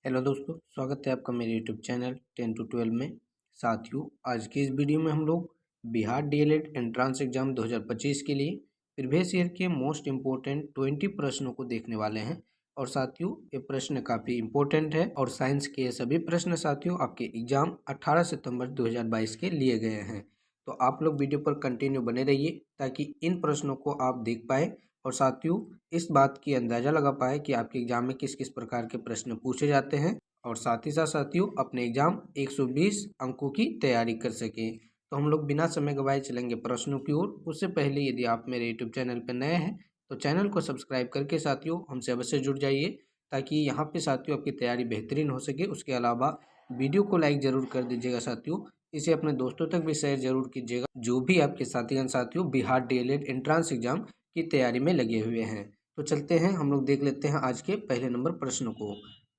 Hello दोस्तों, स्वागत है आपका मेरे यूट्यूब चैनल 10 to 12 में। साथियों, आज की इस वीडियो में हम लोग बिहार डीएलएड एंट्रेंस एग्जाम 2025 के लिए प्रीवियस ईयर के मोस्ट इम्पोर्टेंट 20 प्रश्नों को देखने वाले हैं। और साथियों, ये प्रश्न काफ़ी इम्पोर्टेंट है और साइंस के ये सभी प्रश्न साथियों आपके एग्जाम 18 सितंबर 2022 के लिए गए हैं। तो आप लोग वीडियो पर कंटिन्यू बने रहिए ताकि इन प्रश्नों को आप देख पाए और साथियों इस बात की अंदाज़ा लगा पाए कि आपके एग्जाम में किस किस प्रकार के प्रश्न पूछे जाते हैं और साथ ही साथ साथियों अपने एग्जाम 120 अंकों की तैयारी कर सकें। तो हम लोग बिना समय गवाए चलेंगे प्रश्नों की ओर। उससे पहले यदि आप मेरे यूट्यूब चैनल पर नए हैं तो चैनल को सब्सक्राइब करके साथियों हमसे अवश्य जुड़ जाइए ताकि यहाँ पे साथियों आपकी तैयारी बेहतरीन हो सके। उसके अलावा वीडियो को लाइक ज़रूर कर दीजिएगा साथियों, इसे अपने दोस्तों तक भी शेयर जरूर कीजिएगा जो भी आपके साथियों बिहार डीएलएड एंट्रेंस एग्जाम की तैयारी में लगे हुए हैं। तो चलते हैं, हम लोग देख लेते हैं आज के पहले नंबर प्रश्न को।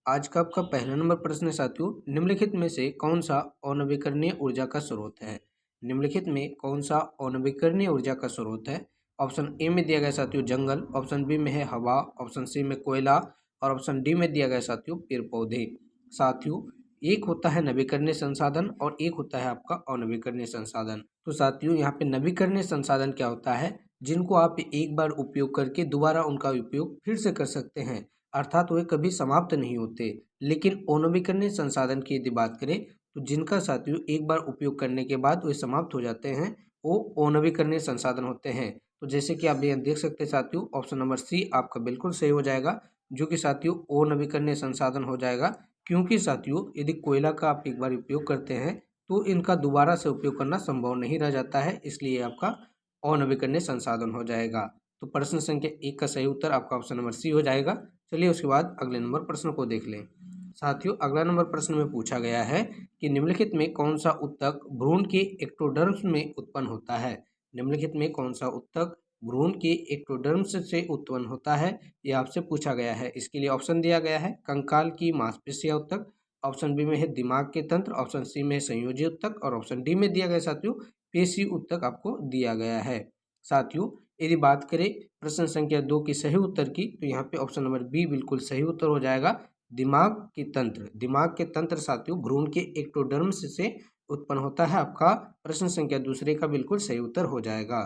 आज का आपका पहला नंबर प्रश्न है साथियों, निम्नलिखित में से कौन सा अनवीकरणीय ऊर्जा का स्रोत है। निम्नलिखित में कौन सा अनवीकरणीय ऊर्जा का स्रोत है। ऑप्शन ए में दिया गया साथियों जंगल, ऑप्शन बी में है हवा, ऑप्शन सी में कोयला और ऑप्शन डी में दिया गया साथियों पेड़ पौधे। साथियों, एक होता है नवीकरणीय संसाधन और एक होता है आपका अनवीकरणीय संसाधन। तो साथियों यहाँ पे नवीकरणीय संसाधन क्या होता है, जिनको आप एक बार उपयोग करके दोबारा उनका उपयोग फिर से कर सकते हैं, अर्थात वे कभी समाप्त नहीं होते। लेकिन अनवीकरणीय संसाधन की यदि बात करें तो जिनका साथियों एक बार उपयोग करने के बाद वे समाप्त हो जाते हैं, वो अनवीकरणीय संसाधन होते हैं। तो जैसे कि आप यहाँ देख सकते हैं साथियों, ऑप्शन नंबर सी आपका बिल्कुल सही हो जाएगा, जो कि साथियों अनवीकरणीय संसाधन हो जाएगा। क्योंकि साथियों यदि कोयला का आप एक बार उपयोग करते हैं तो इनका दोबारा से उपयोग करना संभव नहीं रह जाता है, इसलिए आपका अनवीकरणीय संसाधन हो जाएगा। तो प्रश्न संख्या 1 का सही उत्तर आपका ऑप्शन नंबर सी हो जाएगा। चलिए उसके बाद अगले नंबर प्रश्न को देख लें। साथियों, अगला नंबर प्रश्न में पूछा गया है कि निम्नलिखित में कौन सा उत्तक भ्रूण के एक्टोडर्म्स में उत्पन्न होता है। निम्नलिखित में कौन सा उत्तक भ्रूण के एक्टोडर्म्स से उत्पन्न होता है, यह आपसे पूछा गया है। इसके लिए ऑप्शन दिया गया है कंकाल की मांसपेशियां उत्तक, ऑप्शन बी में है दिमाग के तंत्र, ऑप्शन सी में है संयोजी उत्तक और ऑप्शन डी में दिया गया साथियों पेशी उत्तक आपको दिया गया है। साथियों, यदि बात करें प्रश्न संख्या 2 की सही उत्तर की तो यहाँ पे ऑप्शन नंबर बी बिल्कुल सही उत्तर हो जाएगा, दिमाग के तंत्र। दिमाग के तंत्र साथियों भ्रूण के एक्टोडर्म्स से उत्पन्न होता है। आपका प्रश्न संख्या दूसरे का बिल्कुल सही उत्तर हो जाएगा।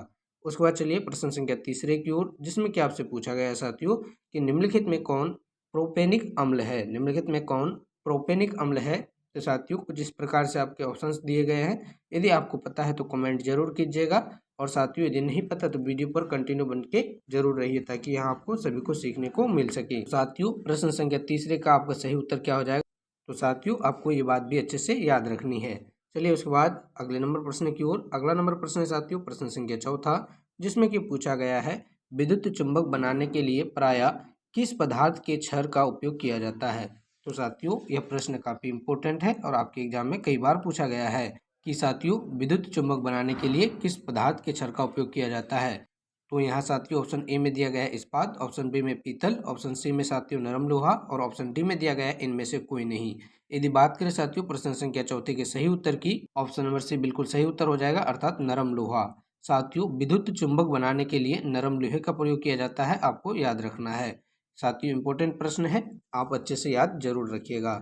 उसके बाद चलिए प्रश्न संख्या तीसरे की ओर, जिसमें कि आपसे पूछा गया है साथियों कि निम्नलिखित में कौन प्रोपेनिक अम्ल है। निम्नलिखित में कौन प्रोपेनिक अम्ल है। तो साथियों कुछ इस प्रकार से आपके ऑप्शंस दिए गए हैं, यदि आपको पता है तो कमेंट जरूर कीजिएगा और साथियों यदि नहीं पता तो वीडियो पर कंटिन्यू बन के जरूर रहिए ताकि यहाँ आपको सभी को सीखने को मिल सके। साथियों प्रश्न संख्या तीसरे का आपका सही उत्तर क्या हो जाएगा, तो साथियों आपको ये बात भी अच्छे से याद रखनी है। चलिए उसके बाद अगले नंबर प्रश्न की ओर। अगला नंबर प्रश्न है साथियों प्रश्न संख्या चौथा, जिसमें कि पूछा गया है विद्युत चुंबक बनाने के लिए प्रायः किस पदार्थ के छड़ का उपयोग किया जाता है। तो साथियों यह प्रश्न काफी इंपॉर्टेंट है और आपके एग्जाम में कई बार पूछा गया है कि साथियों विद्युत चुंबक बनाने के लिए किस पदार्थ के छड़ का उपयोग किया जाता है। तो यहाँ साथियों ऑप्शन ए में दिया गया है इस्पात, ऑप्शन बी में पीतल, ऑप्शन सी में साथियों नरम लोहा और ऑप्शन डी में दिया गया है इनमें से कोई नहीं। यदि बात करें साथियों प्रश्न संख्या चौथे के सही उत्तर की, ऑप्शन नंबर सी बिल्कुल सही उत्तर हो जाएगा, अर्थात नरम लोहा। साथियों विद्युत चुंबक बनाने के लिए नरम लोहे का प्रयोग किया जाता है, आपको याद रखना है। साथियों इंपॉर्टेंट प्रश्न है, आप अच्छे से याद जरूर रखिएगा।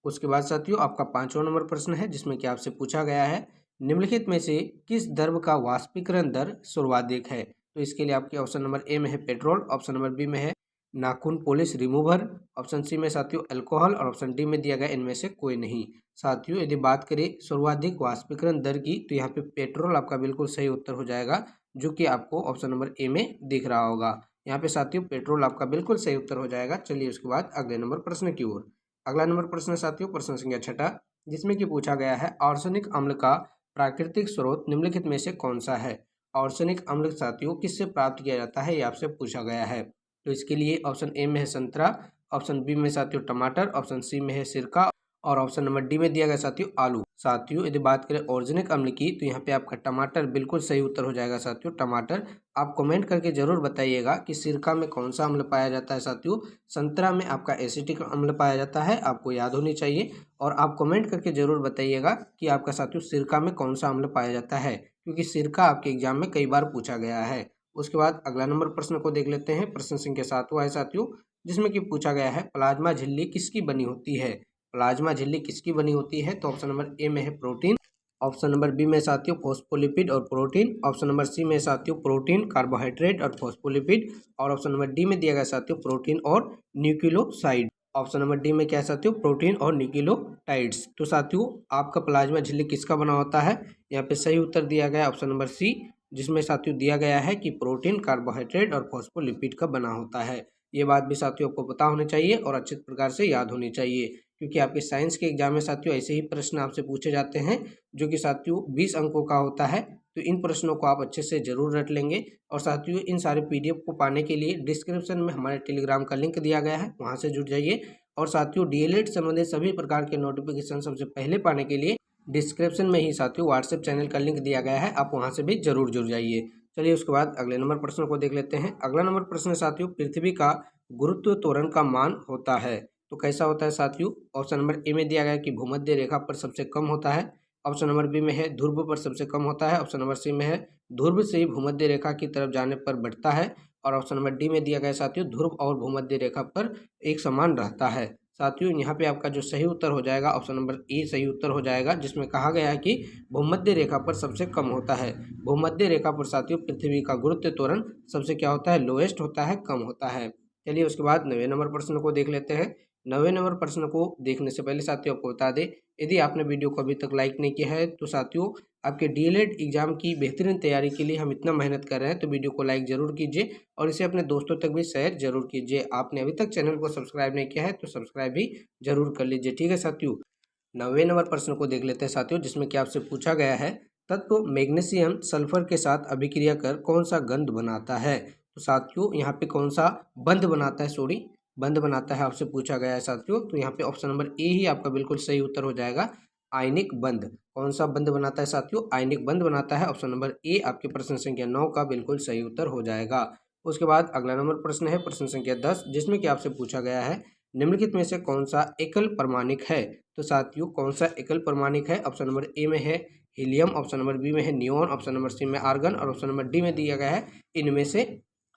उसके बाद साथियों आपका 5वां नंबर प्रश्न है, जिसमें कि आपसे पूछा गया है निम्नलिखित में से किस द्रव का वाष्पीकरण दर सर्वाधिक है। तो इसके लिए आपके ऑप्शन नंबर ए में है पेट्रोल, ऑप्शन नंबर बी में है नाखून पॉलिश रिमूवर, ऑप्शन सी में साथियों अल्कोहल और ऑप्शन डी में दिया गया इनमें से कोई नहीं। साथियों यदि बात करें सर्वाधिक वाष्पीकरण दर की तो यहाँ पे पेट्रोल आपका बिल्कुल सही उत्तर हो जाएगा, जो कि आपको ऑप्शन नंबर ए में दिख रहा होगा। यहाँ पे साथियों पेट्रोल आपका बिल्कुल सही उत्तर हो जाएगा। चलिए उसके बाद अगले नंबर प्रश्न की ओर। अगला नंबर प्रश्न साथियों प्रश्न संख्या छठा, जिसमें कि पूछा गया है आर्सेनिक अम्ल का प्राकृतिक स्रोत निम्नलिखित में से कौन सा है। आर्सेनिक अम्ल साथियों किससे प्राप्त किया जाता है, ये आपसे पूछा गया है। तो इसके लिए ऑप्शन ए में है संतरा, ऑप्शन बी में साथियों टमाटर, ऑप्शन सी में है सिरका और ऑप्शन नंबर डी में दिया गया साथियों आलू। साथियों यदि बात करें ऑर्गेनिक अम्ल की तो यहाँ पे आपका टमाटर बिल्कुल सही उत्तर हो जाएगा साथियों, टमाटर। आप कमेंट करके जरूर बताइएगा कि सिरका में कौन सा अम्ल पाया जाता है। साथियों संतरा में आपका एसिटिक अम्ल पाया जाता है, आपको याद होनी चाहिए। और आप कमेंट करके जरूर बताइएगा कि आपका साथियों सिरका में कौन सा अम्ल पाया जाता है, क्योंकि सिरका आपके एग्जाम में कई बार पूछा गया है। उसके बाद अगला नंबर प्रश्न को देख लेते हैं, प्रश्न संख्या 7वां है साथियों, जिसमें कि पूछा गया है प्लाज्मा झिल्ली किसकी बनी होती है। प्लाज्मा झिल्ली किसकी बनी होती है, तो ऑप्शन नंबर ए में है प्रोटीन, ऑप्शन नंबर बी में साथियों फॉस्फोलिपिड और प्रोटीन, ऑप्शन नंबर सी में साथियों प्रोटीन, कार्बोहाइड्रेट और फॉस्फोलिपिड, और ऑप्शन नंबर डी में दिया गया साथियों प्रोटीन और न्यूक्लियोसाइड। ऑप्शन नंबर डी में क्या है साथियों, प्रोटीन और न्यूक्लियोटाइड्स। तो साथियों आपका प्लाज्मा झिल्ली किसका बना होता है, यहाँ पे सही उत्तर दिया गया है ऑप्शन नंबर सी, जिसमें साथियों दिया गया है कि प्रोटीन, कार्बोहाइड्रेट और फॉस्फोलिपिड का बना होता है। ये बात भी साथियों आपको पता होनी चाहिए और अच्छे प्रकार से याद होनी चाहिए, क्योंकि आपके साइंस के एग्जाम में साथियों ऐसे ही प्रश्न आपसे पूछे जाते हैं जो कि साथियों 20 अंकों का होता है। तो इन प्रश्नों को आप अच्छे से जरूर रट लेंगे। और साथियों इन सारे पीडीएफ को पाने के लिए डिस्क्रिप्शन में हमारे टेलीग्राम का लिंक दिया गया है, वहां से जुड़ जाइए। और साथियों डीएलएड संबंधित सभी प्रकार के नोटिफिकेशन सबसे पहले पाने के लिए डिस्क्रिप्शन में ही साथियों व्हाट्सएप चैनल का लिंक दिया गया है, आप वहां से भी जरूर जुड़ जाइए। चलिए उसके बाद अगले नंबर प्रश्न को देख लेते हैं। अगला नंबर प्रश्न साथियों पृथ्वी का गुरुत्व त्वरण का मान होता है, तो कैसा होता है साथियों। ऑप्शन नंबर ए में दिया गया है कि भूमध्य रेखा पर सबसे कम होता है, ऑप्शन नंबर बी में है ध्रुव पर सबसे कम होता है, ऑप्शन नंबर सी में है ध्रुव से ही भूमध्य रेखा की तरफ जाने पर बढ़ता है, और ऑप्शन नंबर डी में दिया गया है साथियों ध्रुव और भूमध्य रेखा पर एक समान रहता है। साथियों यहाँ पे आपका जो सही उत्तर हो जाएगा ऑप्शन नंबर ए सही उत्तर हो जाएगा, जिसमें कहा गया है कि भूमध्य रेखा पर सबसे कम होता है। भूमध्य रेखा पर साथियों पृथ्वी का गुरुत्व त्वरण सबसे क्या होता है, लोएस्ट होता है, कम होता है। चलिए उसके बाद 9वें नंबर प्रश्न को देख लेते हैं। 9वें नंबर प्रश्न को देखने से पहले साथियों आपको बता दें, यदि आपने वीडियो को अभी तक लाइक नहीं किया है तो साथियों आपके डीएलएड एग्जाम की बेहतरीन तैयारी के लिए हम इतना मेहनत कर रहे हैं, तो वीडियो को लाइक जरूर कीजिए और इसे अपने दोस्तों तक भी शेयर जरूर कीजिए। आपने अभी तक चैनल को सब्सक्राइब नहीं किया है तो सब्सक्राइब भी जरूर कर लीजिए, ठीक है साथियों। 9वें नंबर प्रश्न को देख लेते हैं साथियों, जिसमें कि आपसे पूछा गया है तत्व मैग्नीशियम सल्फर के साथ अभिक्रिया कर कौन सा गंध बनाता है। तो साथियों यहाँ पे कौन सा बंध बनाता है, सॉरी बंध बनाता है आपसे पूछा गया है साथियों। तो यहाँ पे ऑप्शन नंबर ए ही आपका बिल्कुल सही उत्तर हो जाएगा, आयनिक बंध। कौन सा बंध बनाता है साथियों, आयनिक बंध बनाता है। ऑप्शन नंबर ए आपके प्रश्न संख्या 9 का बिल्कुल सही उत्तर हो जाएगा। उसके बाद अगला नंबर प्रश्न है प्रश्न संख्या 10, जिसमें कि आपसे पूछा गया है निम्नलिखित में से कौन सा एकल परमाणिक है। तो साथियों कौन सा एकल परमाणिक है, ऑप्शन नंबर ए में है हीलियम, ऑप्शन नंबर बी में है नियोन, ऑप्शन नंबर सी में आर्गन, और ऑप्शन नंबर डी में दिया गया है इनमें से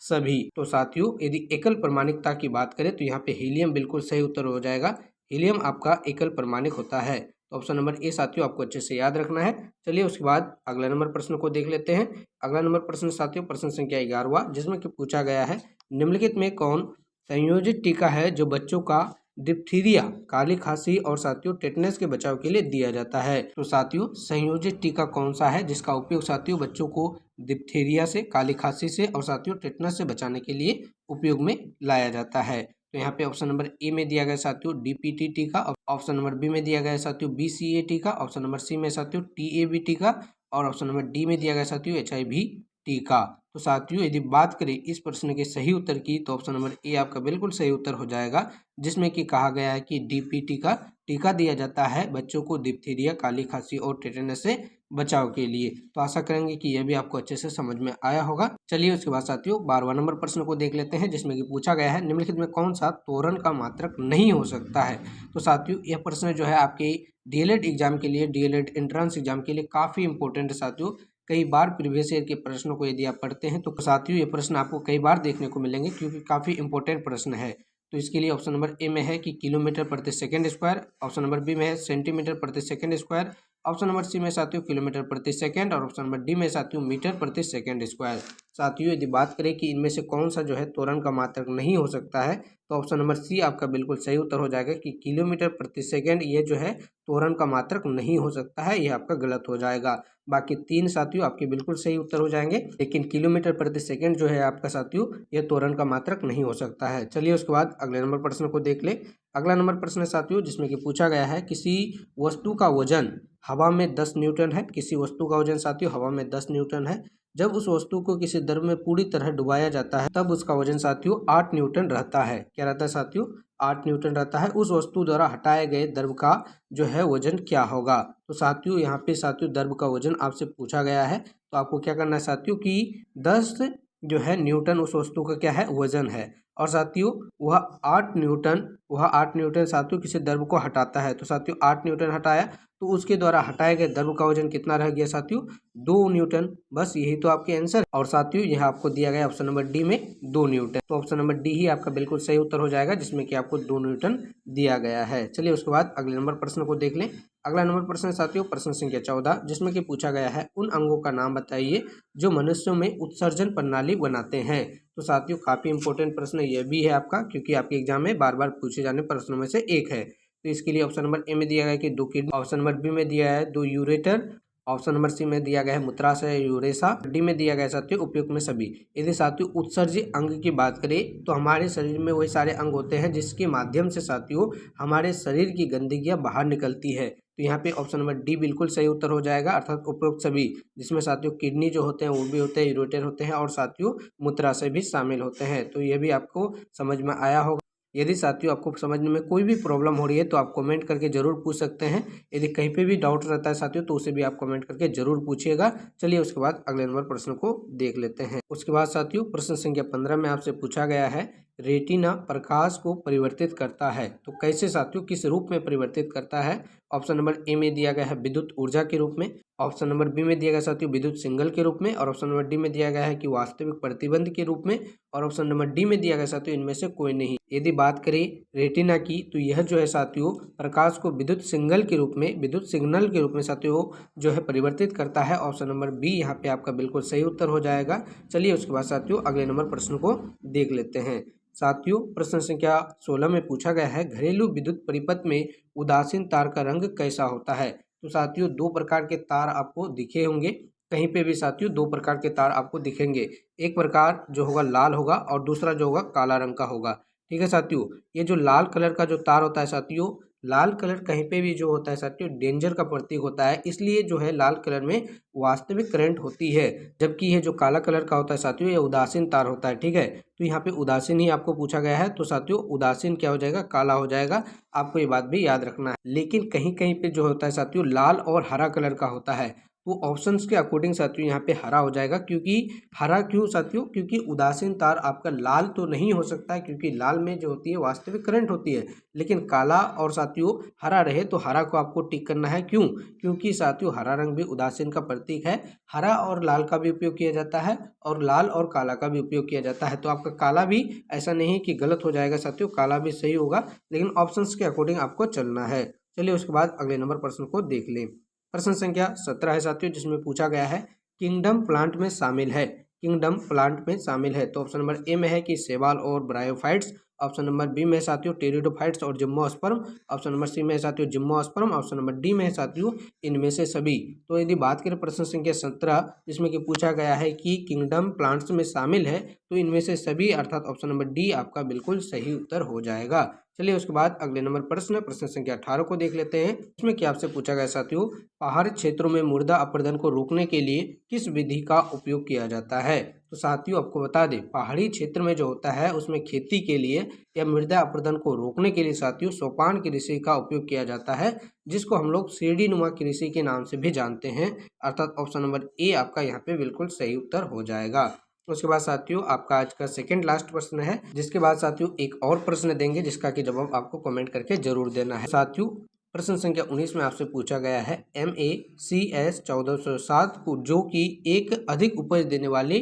सभी। तो साथियों यदि एकल परमाणिकता की बात करें तो यहाँ पे हीलियम बिल्कुल सही उत्तर हो जाएगा, हीलियम आपका एकल परमाणिक होता है। तो ऑप्शन नंबर ए साथियों आपको अच्छे से याद रखना है। चलिए उसके बाद अगला नंबर प्रश्न को देख लेते हैं। अगला नंबर प्रश्न साथियों प्रश्न संख्या 11वां, जिसमें कि पूछा गया है निम्नलिखित में कौन संयोजित टीका है जो बच्चों का डिप्थीरिया, काली खांसी और साथियों टेटनस के बचाव के लिए दिया जाता है। तो साथियों संयोजित टीका कौन सा है जिसका उपयोग साथियों बच्चों को डिप्थीरिया से, काली खांसी से और साथियों टेटनस से बचाने के लिए उपयोग में लाया जाता है। तो यहाँ पे ऑप्शन नंबर ए में दिया गया साथियों डीपीटी टीका, ऑप्शन नंबर बी में दिया गया साथियों बीसीए टीका, ऑप्शन नंबर सी में साथियों टीएबी टीका, और ऑप्शन नंबर डी में दिया गया साथियों एचआईवी टीका। तो साथियों यदि बात करें इस प्रश्न के सही उत्तर की तो ऑप्शन नंबर ए आपका बिल्कुल सही उत्तर हो जाएगा, जिसमें कि कहा गया है कि डीपीटी का टीका दिया जाता है बच्चों को डिप्थीरिया, काली खांसी और टेटनस से बचाव के लिए। तो आशा करेंगे कि यह भी आपको अच्छे से समझ में आया होगा। चलिए उसके बाद साथियों 12वां नंबर प्रश्न को देख लेते हैं, जिसमें कि पूछा गया है निम्नलिखित में कौन सा तोरण का मात्रक नहीं हो सकता है। तो साथियों यह प्रश्न जो है आपके डीएलएड एग्जाम के लिए, डीएलएड एंट्रेंस एग्जाम के लिए काफी इंपॉर्टेंट है साथियों। कई बार प्रीवियस ईयर के प्रश्नों को यदि आप पढ़ते हैं तो साथियों ये प्रश्न आपको कई बार देखने को मिलेंगे, क्योंकि काफी इंपॉर्टेंट प्रश्न है। तो इसके लिए ऑप्शन नंबर ए में है कि किलोमीटर प्रति second square, option number B में है सेंटीमीटर प्रति second square, option number C में साथियों किलोमीटर प्रति सेकंड, और ऑप्शन नंबर डी में साथियों मीटर प्रति सेकंड स्क्वायर। साथियों यदि बात करें कि इनमें से कौन सा जो है त्वरण का मात्रक नहीं हो सकता है, तो ऑप्शन नंबर सी आपका बिल्कुल सही उत्तर हो जाएगा कि किलोमीटर प्रति सेकंड ये जो है त्वरण का मात्रक नहीं हो सकता है, ये आपका गलत हो जाएगा। बाकी 3 साथियों आपके बिल्कुल सही उत्तर हो जाएंगे, लेकिन किलोमीटर प्रति सेकंड जो है आपका साथियों यह त्वरण का मात्रक नहीं हो सकता है। चलिए उसके बाद अगले नंबर प्रश्न को देख ले। अगला नंबर प्रश्न साथियों जिसमें कि पूछा गया है किसी वस्तु का वजन हवा में 10 न्यूटन है, किसी वस्तु का वजन साथियों हवा में 10 न्यूटन है। जब उस वस्तु को किसी द्रव में पूरी तरह डुबाया जाता है तब उसका वजन साथियों 8 न्यूटन रहता है। क्या रहता है साथियों, 8 न्यूटन रहता है। उस वस्तु द्वारा हटाए गए द्रव का जो है वजन क्या होगा। तो साथियों यहाँ पे साथियों द्रव का वजन आपसे पूछा गया है, तो आपको क्या करना है साथियों कि 10 जो है न्यूटन उस वस्तु का क्या है वजन है, और साथियों वह 8 न्यूटन साथियों किसी द्रव को हटाता है। तो साथियों 8 न्यूटन हटाया, तो उसके द्वारा हटाए गए द्रव का वजन कितना रह गया साथियों? 2 न्यूटन। बस यही तो आपके आंसर। और साथियों यह आपको दिया गया ऑप्शन नंबर डी में 2 न्यूटन। तो ऑप्शन नंबर डी ही आपका बिल्कुल सही उत्तर हो जाएगा, जिसमें कि आपको 2 न्यूटन दिया गया है। चलिए उसके बाद अगले नंबर प्रश्न को देख लें। अगला नंबर प्रश्न साथियों प्रश्न संख्या 14, जिसमें कि पूछा गया है उन अंगों का नाम बताइए जो मनुष्यों में उत्सर्जन प्रणाली बनाते हैं। तो साथियों काफी इंपॉर्टेंट प्रश्न यह भी है आपका, क्योंकि आपके एग्जाम में बार बार पूछे जाने प्रश्नों में से एक है। तो इसके लिए ऑप्शन नंबर ए में दिया गया है कि 2 किडनी, ऑप्शन नंबर बी में दिया है 2 यूरेटर, ऑप्शन नंबर सी में दिया गया है मूत्राशय यूरेसा, डी में दिया गया है साथियों उपयुक्त में सभी। यदि साथियों उत्सर्जित अंग की बात करें तो हमारे शरीर में वही सारे अंग होते हैं जिसके माध्यम से साथियों हमारे शरीर की गंदगियां बाहर निकलती है। तो यहाँ पे ऑप्शन नंबर डी बिल्कुल सही उत्तर हो जाएगा, अर्थात उपयुक्त सभी, जिसमें साथियों किडनी जो होते हैं वो भी होते हैं, यूरेटर होते हैं और साथियों मूत्राशय भी शामिल होते हैं। तो यह भी आपको समझ में आया होगा। यदि साथियों आपको समझने में कोई भी प्रॉब्लम हो रही है तो आप कमेंट करके जरूर पूछ सकते हैं। यदि कहीं पे भी डाउट रहता है साथियों तो उसे भी आप कमेंट करके जरूर पूछिएगा। चलिए उसके बाद अगले नंबर प्रश्न को देख लेते हैं। उसके बाद साथियों प्रश्न संख्या 15 में आपसे पूछा गया है रेटिना प्रकाश को परिवर्तित करता है। तो कैसे साथियों, किस रूप में परिवर्तित करता है? ऑप्शन नंबर ए में दिया गया है विद्युत ऊर्जा के रूप में, ऑप्शन नंबर बी में दिया गया साथियों विद्युत सिग्नल के रूप में, और ऑप्शन नंबर डी में दिया गया है कि वास्तविक प्रतिबंध के रूप में, और ऑप्शन नंबर डी में दिया गया साथियों इनमें से कोई नहीं। यदि बात करें रेटिना की तो यह जो है साथियों प्रकाश को विद्युत सिग्नल के रूप में साथियों जो है परिवर्तित करता है। ऑप्शन नंबर बी यहाँ पे आपका बिल्कुल सही उत्तर हो जाएगा। चलिए उसके बाद साथियों अगले नंबर प्रश्न को देख लेते हैं। साथियों प्रश्न संख्या 16 में पूछा गया है घरेलू विद्युत परिपथ में उदासीन तार का रंग कैसा होता है। तो साथियों 2 प्रकार के तार आपको दिखे होंगे, कहीं पे भी साथियों 2 प्रकार के तार आपको दिखेंगे। एक प्रकार जो होगा लाल होगा और दूसरा जो होगा काला रंग का होगा। ठीक है साथियों, ये जो लाल कलर का जो तार होता है साथियों, लाल कलर कहीं पे भी जो होता है साथियों डेंजर का प्रतीक होता है, इसलिए जो है लाल कलर में वास्तविक करंट होती है। जबकि ये जो काला कलर का होता है साथियों ये उदासीन तार होता है। ठीक है, तो यहाँ पे उदासीन ही आपको पूछा गया है, तो साथियों उदासीन क्या हो जाएगा? काला हो जाएगा। आपको ये बात भी याद रखना है। लेकिन कहीं कहीं पे जो होता है साथियों लाल और हरा कलर का होता है, तो ऑप्शंस के अकॉर्डिंग साथियों यहाँ पे हरा हो जाएगा। क्योंकि हरा क्यों साथियों? क्योंकि उदासीन तार आपका लाल तो नहीं हो सकता है, क्योंकि लाल में जो होती है वास्तविक करंट होती है, लेकिन काला और साथियों हरा रहे तो हरा को आपको टिक करना है। क्यों? क्योंकि साथियों हरा रंग भी उदासीन का प्रतीक है। हरा और लाल का भी उपयोग किया जाता है और लाल और काला का भी उपयोग किया जाता है। तो आपका काला भी ऐसा नहीं है कि गलत हो जाएगा साथियों, काला भी सही होगा, लेकिन ऑप्शंस के अकॉर्डिंग आपको चलना है। चलिए उसके बाद अगले नंबर प्रश्न को देख लें। प्रश्न संख्या 17 है साथियों, जिसमें पूछा गया है किंगडम प्लांट में शामिल है। किंगडम प्लांट में शामिल है, तो ऑप्शन नंबर ए में है कि शैवाल और ब्रायोफाइट्स, ऑप्शन नंबर बी में साथियों टेरिडोफाइट्स और जिम्नोस्पर्म, ऑप्शन नंबर सी में साथियों जिम्नोस्पर्म, ऑप्शन नंबर डी में साथियों इनमें से सभी। तो यदि बात करें प्रश्न संख्या 17 जिसमें कि पूछा गया है कि किंगडम प्लांट्स में शामिल है, तो इनमें से सभी अर्थात ऑप्शन नंबर डी आपका बिल्कुल सही उत्तर हो जाएगा। चलिए उसके बाद अगले नंबर प्रश्न संख्या 18 को देख लेते हैं। इसमें क्या आपसे पूछा गया साथियों पहाड़ी क्षेत्रों में मृदा अपरदन को रोकने के लिए किस विधि का उपयोग किया जाता है। तो साथियों आपको बता दें पहाड़ी क्षेत्र में जो होता है उसमें खेती के लिए या मृदा अपरदन को रोकने के लिए साथियों सोपान कृषि का उपयोग किया जाता है, जिसको हम लोग सीढ़ी नुमा कृषि के नाम से भी जानते हैं, अर्थात ऑप्शन नंबर ए आपका यहाँ पे बिल्कुल सही उत्तर हो जाएगा। उसके बाद साथियों आपका आज का सेकंड लास्ट प्रश्न है, जिसके बाद साथियों एक और प्रश्न देंगे जिसका कि जवाब आपको कमेंट करके जरूर देना है। साथियों प्रश्न संख्या 19 में आपसे पूछा गया है MACS 1407 को जो कि एक अधिक उपज देने वाली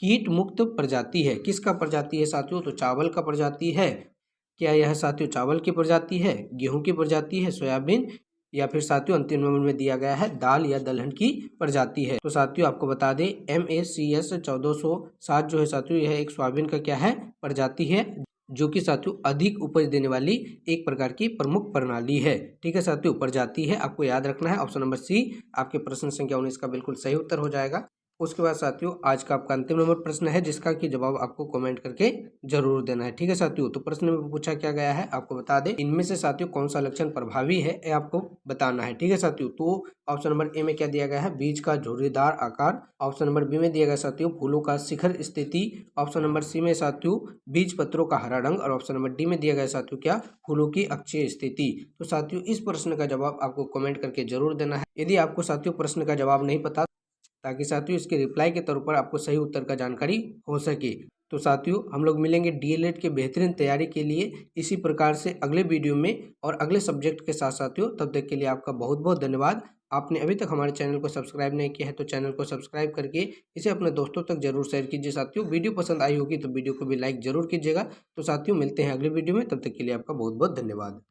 कीट मुक्त प्रजाति है, किसका प्रजाति है साथियों? तो चावल का प्रजाति है। क्या यह साथियों चावल की प्रजाति है, गेहूं की प्रजाति है, सोयाबीन, या फिर साथियों अंतिम नंबर में दिया गया है दाल या दलहन की प्रजाति है। तो साथियों आपको बता दें MACS 1407 जो है साथियों यह एक सोयाबीन का क्या है? प्रजाति है, जो कि साथियों अधिक उपज देने वाली एक प्रकार की प्रमुख प्रणाली है। ठीक है साथियों, प्रजाति है, आपको याद रखना है। ऑप्शन नंबर सी आपके प्रश्न संख्या 19 का बिल्कुल सही उत्तर हो जाएगा। उसके बाद साथियों आज का आपका अंतिम नंबर प्रश्न है, जिसका कि जवाब आपको कमेंट करके जरूर देना है। ठीक है साथियों, तो प्रश्न में पूछा क्या गया है आपको बता दें इनमें से साथियों कौन सा लक्षण प्रभावी है ये आपको बताना है। ठीक है साथियों, तो ऑप्शन नंबर ए में क्या दिया गया है? बीज का झुर्रीदार आकार, ऑप्शन नंबर बी में दिया गया साथियों फूलों का शिखर स्थिति, ऑप्शन नंबर सी में साथियों बीज पत्रों का हरा रंग, और ऑप्शन नंबर डी में दिया गया साथियों क्या? फूलों की अक्षीय स्थिति। तो साथियों इस प्रश्न का जवाब आपको कमेंट करके जरूर देना है। यदि आपको साथियों प्रश्न का जवाब नहीं पता ताकि साथियों इसके रिप्लाई के तौर पर आपको सही उत्तर का जानकारी हो सके, तो साथियों हम लोग मिलेंगे डीएलएड के बेहतरीन तैयारी के लिए इसी प्रकार से अगले वीडियो में और अगले सब्जेक्ट के साथ साथियों। तब तक के लिए आपका बहुत बहुत धन्यवाद। आपने अभी तक हमारे चैनल को सब्सक्राइब नहीं किया है तो चैनल को सब्सक्राइब करके इसे अपने दोस्तों तक जरूर शेयर कीजिए साथियों। वीडियो पसंद आई होगी तो वीडियो को भी लाइक जरूर कीजिएगा। तो साथियों मिलते हैं अगले वीडियो में, तब तक के लिए आपका बहुत बहुत धन्यवाद।